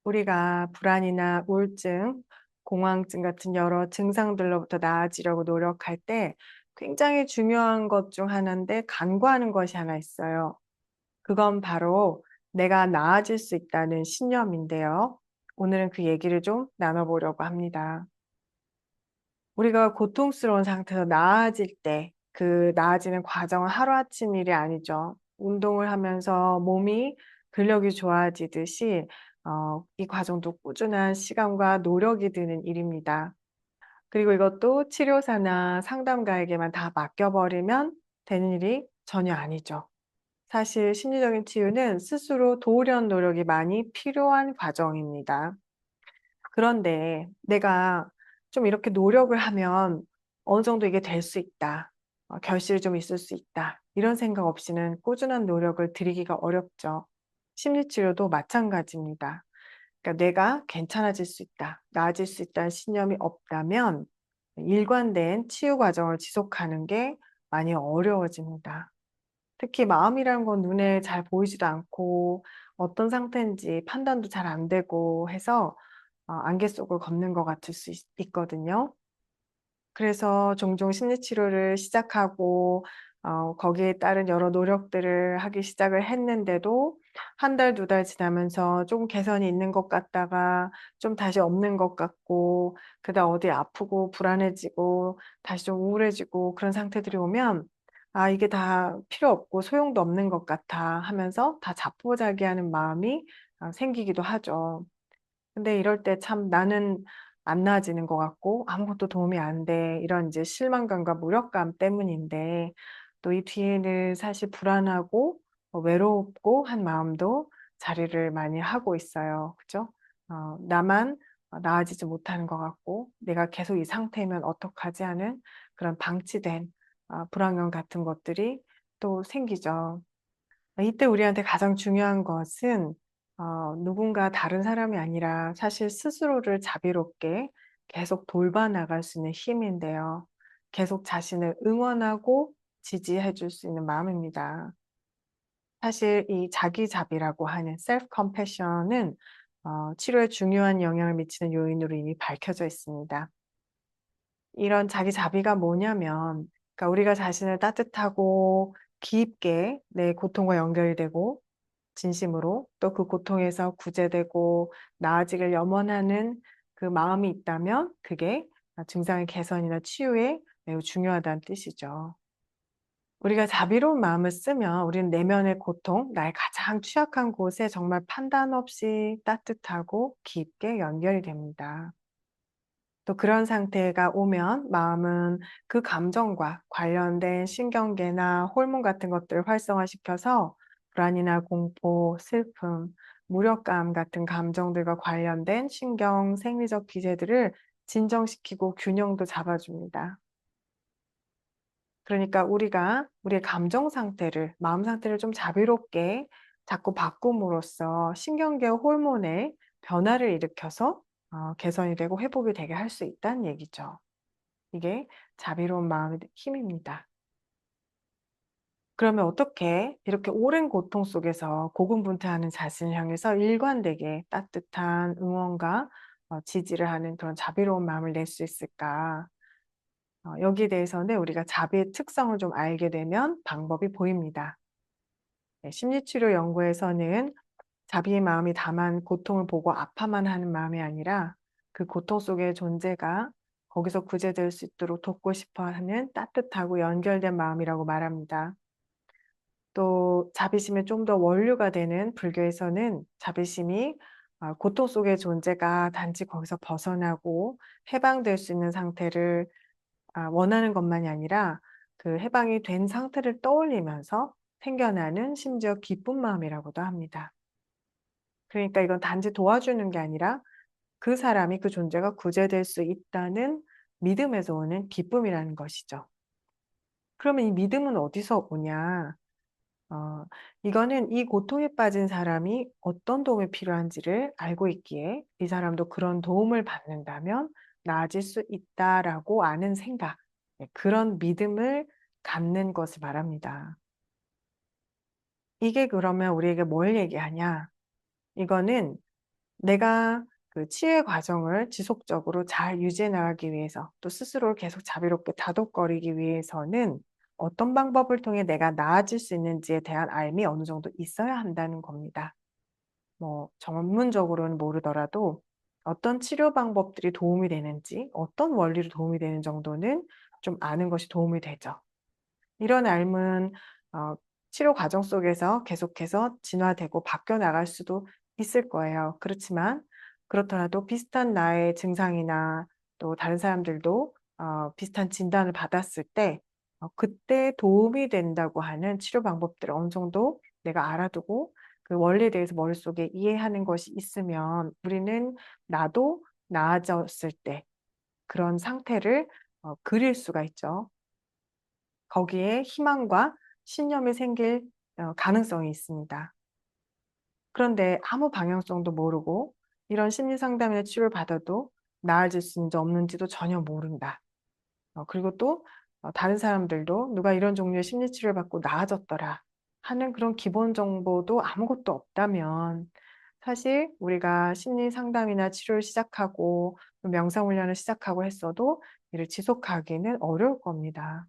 우리가 불안이나 우울증, 공황증 같은 여러 증상들로부터 나아지려고 노력할 때 굉장히 중요한 것 중 하나인데 간과하는 것이 하나 있어요. 그건 바로 내가 나아질 수 있다는 신념인데요. 오늘은 그 얘기를 좀 나눠보려고 합니다. 우리가 고통스러운 상태에서 나아질 때 그 나아지는 과정은 하루아침 일이 아니죠. 운동을 하면서 몸이 근력이 좋아지듯이 이 과정도 꾸준한 시간과 노력이 드는 일입니다. 그리고 이것도 치료사나 상담가에게만 다 맡겨 버리면 되는 일이 전혀 아니죠. 사실 심리적인 치유는 스스로 도우려는 노력이 많이 필요한 과정입니다. 그런데 내가 좀 이렇게 노력을 하면 어느 정도 이게 될 수 있다. 결실이 좀 있을 수 있다. 이런 생각 없이는 꾸준한 노력을 들이기가 어렵죠. 심리 치료도 마찬가지입니다. 그러니까 '내가 괜찮아질 수 있다. 나아질 수 있다.'는 신념이 없다면 일관된 치유 과정을 지속하는 게 많이 어려워집니다. 특히 마음이라는 건 눈에 잘 보이지도 않고 어떤 상태인지 판단도 잘 안 되고 해서 안개 속을 걷는 것 같을 수 있거든요. 그래서 종종 심리 치료를 시작하고 거기에 따른 여러 노력들을 하기 시작을 했는데도 한 달, 두 달 지나면서 좀 개선이 있는 것 같다가 좀 다시 없는 것 같고 그다음 어디 아프고 불안해지고 다시 좀 우울해지고 그런 상태들이 오면 '아 이게 다 필요 없고 소용도 없는 것 같아.' 하면서 다 자포자기하는 마음이 생기기도 하죠. 근데 이럴 때 참 '나는 안 나아지는 것 같고 아무것도 도움이 안 돼.' 이런 이제 실망감과 무력감 때문인데 또 이 뒤에는 사실 불안하고 외롭고 한 마음도 자리를 많이 하고 있어요. 그죠? 나만 나아지지 못하는 것 같고 '내가 계속 이 상태면 어떡하지?' 하는 그런 방치된 불안감 같은 것들이 또 생기죠. 이때 우리한테 가장 중요한 것은 누군가 다른 사람이 아니라 사실 스스로를 자비롭게 계속 돌봐 나갈 수 있는 힘인데요. 계속 자신을 응원하고 지지해 줄 수 있는 마음입니다. 사실 이 자기자비라고 하는 self compassion은 치료에 중요한 영향을 미치는 요인으로 이미 밝혀져 있습니다. 이런 자기자비가 뭐냐면 그러니까 우리가 자신을 따뜻하고 깊게 내 고통과 연결이 되고 진심으로 또 그 고통에서 구제되고 나아지길 염원하는 그 마음이 있다면 그게 증상의 개선이나 치유에 매우 중요하다는 뜻이죠. 우리가 자비로운 마음을 쓰면 우리는 내면의 고통, 나의 가장 취약한 곳에 정말 판단 없이 따뜻하고 깊게 연결이 됩니다. 또 그런 상태가 오면 마음은 그 감정과 관련된 신경계나 호르몬 같은 것들을 활성화시켜서 불안이나 공포, 슬픔, 무력감 같은 감정들과 관련된 신경 생리적 기제들을 진정시키고 균형도 잡아줍니다. 그러니까 우리가 우리의 감정 상태를, 마음 상태를 좀 자비롭게 자꾸 바꿈으로써 신경계 호르몬의 변화를 일으켜서 개선이 되고 회복이 되게 할 수 있다는 얘기죠. 이게 자비로운 마음의 힘입니다. 그러면 어떻게 이렇게 오랜 고통 속에서 고군분투하는 자신을 향해서 일관되게 따뜻한 응원과 지지를 하는 그런 자비로운 마음을 낼 수 있을까? 여기에 대해서는 우리가 자비의 특성을 좀 알게 되면 방법이 보입니다. 네, 심리치료 연구에서는 자비의 마음이 다만 고통을 보고 아파만 하는 마음이 아니라 그 고통 속의 존재가 거기서 구제될 수 있도록 돕고 싶어 하는 따뜻하고 연결된 마음이라고 말합니다. 또 자비심의 좀 더 원류가 되는 불교에서는 자비심이 고통 속의 존재가 단지 거기서 벗어나고 해방될 수 있는 상태를 원하는 것만이 아니라 그 해방이 된 상태를 떠올리면서 생겨나는 심지어 기쁜 마음이라고도 합니다. 그러니까 이건 단지 도와주는 게 아니라 그 사람이 그 존재가 구제될 수 있다는 믿음에서 오는 기쁨이라는 것이죠. 그러면 이 믿음은 어디서 오냐? 어 이거는 이 고통에 빠진 사람이 어떤 도움이 필요한지를 알고 있기에 이 사람도 그런 도움을 받는다면 나아질 수 있다라고 아는 생각, 그런 믿음을 갖는 것을 말합니다. 이게 그러면 우리에게 뭘 얘기하냐? 이거는 내가 그 치유의 과정을 지속적으로 잘 유지해 나가기 위해서 또 스스로를 계속 자비롭게 다독거리기 위해서는 어떤 방법을 통해 내가 나아질 수 있는지에 대한 알미 어느 정도 있어야 한다는 겁니다. 뭐 전문적으로는 모르더라도 어떤 치료 방법들이 도움이 되는지, 어떤 원리로 도움이 되는 정도는 좀 아는 것이 도움이 되죠. 이런 알은 치료 과정 속에서 계속해서 진화되고 바뀌어 나갈 수도 있을 거예요. 그렇지만 그렇더라도 비슷한 나의 증상이나 또 다른 사람들도 비슷한 진단을 받았을 때 그때 도움이 된다고 하는 치료 방법들을 어느 정도 내가 알아두고 그 원리에 대해서 머릿속에 이해하는 것이 있으면 우리는 나도 나아졌을 때 그런 상태를 그릴 수가 있죠. 거기에 희망과 신념이 생길 가능성이 있습니다. 그런데 아무 방향성도 모르고 이런 심리 상담이나 치료를 받아도 나아질 수 있는지 없는지도 전혀 모른다. 그리고 또 다른 사람들도 "누가 이런 종류의 심리 치료를 받고 나아졌더라." 하는 그런 기본 정보도 아무것도 없다면 사실 우리가 심리 상담이나 치료를 시작하고 또 명상 훈련을 시작하고 했어도 이를 지속하기는 어려울 겁니다.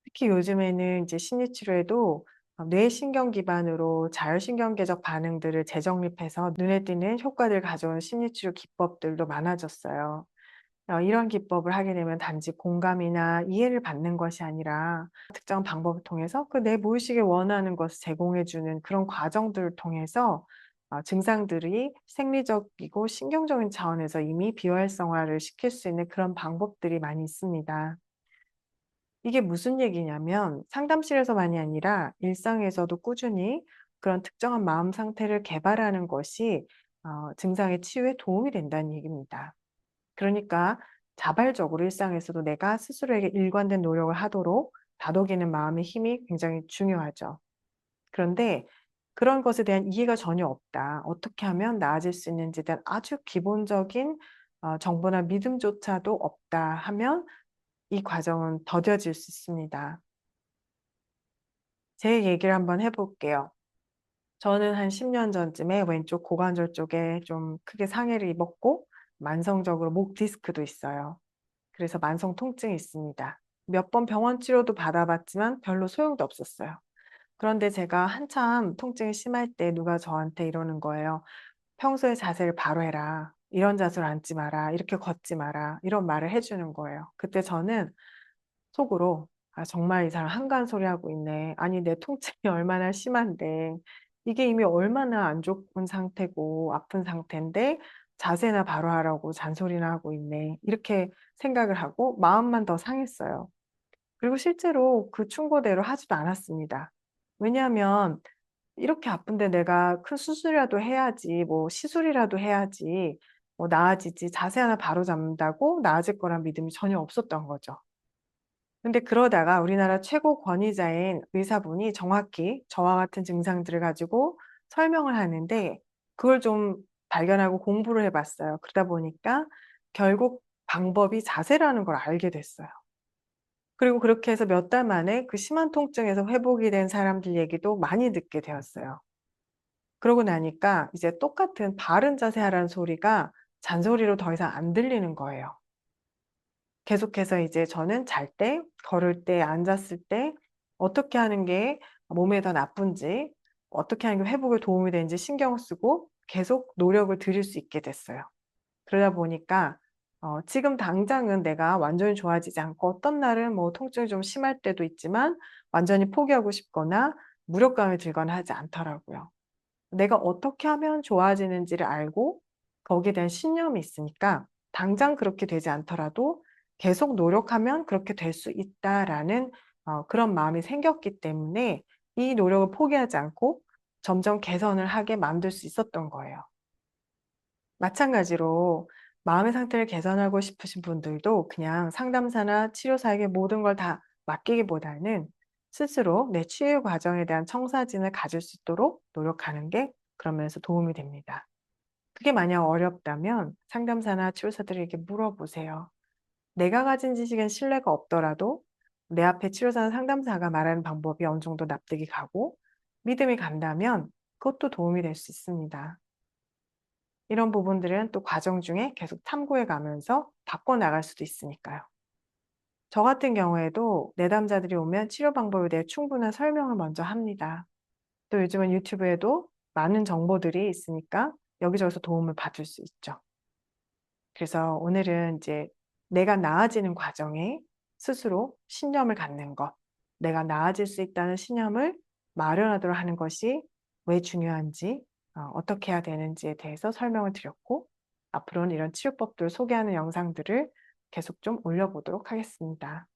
특히 요즘에는 이제 심리 치료에도 뇌신경 기반으로 자율신경계적 반응들을 재정립해서 눈에 띄는 효과를 가져온 심리 치료 기법들도 많아졌어요. 이런 기법을 하게 되면 단지 공감이나 이해를 받는 것이 아니라 특정 방법을 통해서 그 내 무의식에 원하는 것을 제공해 주는 그런 과정들을 통해서 증상들이 생리적이고 신경적인 차원에서 이미 비활성화를 시킬 수 있는 그런 방법들이 많이 있습니다. 이게 무슨 얘기냐면 상담실에서만이 아니라 일상에서도 꾸준히 그런 특정한 마음 상태를 개발하는 것이 증상의 치유에 도움이 된다는 얘기입니다. 그러니까 자발적으로 일상에서도 내가 스스로에게 일관된 노력을 하도록 다독이는 마음의 힘이 굉장히 중요하죠. 그런데 그런 것에 대한 이해가 전혀 없다. 어떻게 하면 나아질 수 있는지에 대한 아주 기본적인 정보나 믿음조차도 없다 하면 이 과정은 더뎌질 수 있습니다. 제 얘기를 한번 해 볼게요. 저는 한 10년 전쯤에 왼쪽 고관절 쪽에 좀 크게 상해를 입었고 만성적으로 목 디스크도 있어요. 그래서 만성 통증이 있습니다. 몇 번 병원 치료도 받아 봤지만 별로 소용도 없었어요. 그런데 제가 한참 통증이 심할 때 누가 저한테 이러는 거예요. "평소에 자세를 바로 해라. 이런 자세로 앉지 마라. 이렇게 걷지 마라." 이런 말을 해 주는 거예요. 그때 저는 속으로 '아 정말 이 사람 한가한 소리 하고 있네. 아니 내 통증이 얼마나 심한데 이게 이미 얼마나 안 좋은 상태고 아픈 상태인데 자세나 바로 하라고 잔소리나 하고 있네.' 이렇게 생각을 하고 마음만 더 상했어요. 그리고 실제로 그 충고대로 하지도 않았습니다. 왜냐하면 이렇게 아픈데 내가 큰 수술이라도 해야지 뭐 시술이라도 해야지 뭐 나아지지 자세 하나 바로잡는다고 나아질 거란 믿음이 전혀 없었던 거죠. 근데 그러다가 우리나라 최고 권위자인 의사분이 정확히 저와 같은 증상들을 가지고 설명을 하는데 그걸 좀 발견하고 공부를 해 봤어요. 그러다 보니까 결국 방법이 자세라는 걸 알게 됐어요. 그리고 그렇게 해서 몇 달 만에 그 심한 통증에서 회복이 된 사람들 얘기도 많이 듣게 되었어요. 그러고 나니까 이제 똑같은 바른 자세 하라는 소리가 잔소리로 더 이상 안 들리는 거예요. 계속해서 이제 저는 잘 때, 걸을 때, 앉았을 때 어떻게 하는 게 몸에 더 나쁜지, 어떻게 하는 게 회복에 도움이 되는지 신경을 쓰고 계속 노력을 들일 수 있게 됐어요. 그러다 보니까 지금 당장은 내가 완전히 좋아지지 않고 어떤 날은 뭐 통증이 좀 심할 때도 있지만 완전히 포기하고 싶거나 무력감이 들거나 하지 않더라고요. 내가 어떻게 하면 좋아지는지를 알고 거기에 대한 신념이 있으니까 당장 그렇게 되지 않더라도 '계속 노력하면 그렇게 될 수 있다.'라는 그런 마음이 생겼기 때문에 이 노력을 포기하지 않고 점점 개선을 하게 만들 수 있었던 거예요. 마찬가지로 마음의 상태를 개선하고 싶으신 분들도 그냥 상담사나 치료사에게 모든 걸 다 맡기기보다는 스스로 내 치유 과정에 대한 청사진을 가질 수 있도록 노력하는 게 그런 면에서 도움이 됩니다. 그게 만약 어렵다면 상담사나 치료사들에게 물어보세요. 내가 가진 지식엔 신뢰가 없더라도 내 앞에 치료사나 상담사가 말하는 방법이 어느 정도 납득이 가고 믿음이 간다면 그것도 도움이 될 수 있습니다. 이런 부분들은 또 과정 중에 계속 참고해 가면서 바꿔나갈 수도 있으니까요. 저 같은 경우에도 내담자들이 오면 치료 방법에 대해 충분한 설명을 먼저 합니다. 또 요즘은 유튜브에도 많은 정보들이 있으니까 여기저기서 도움을 받을 수 있죠. 그래서 오늘은 이제 내가 나아지는 과정에 스스로 신념을 갖는 것, 내가 나아질 수 있다는 신념을 마련하도록 하는 것이 왜 중요한지, 어떻게 해야 되는지에 대해서 설명을 드렸고, 앞으로는 이런 치료법들을 소개하는 영상들을 계속 좀 올려보도록 하겠습니다.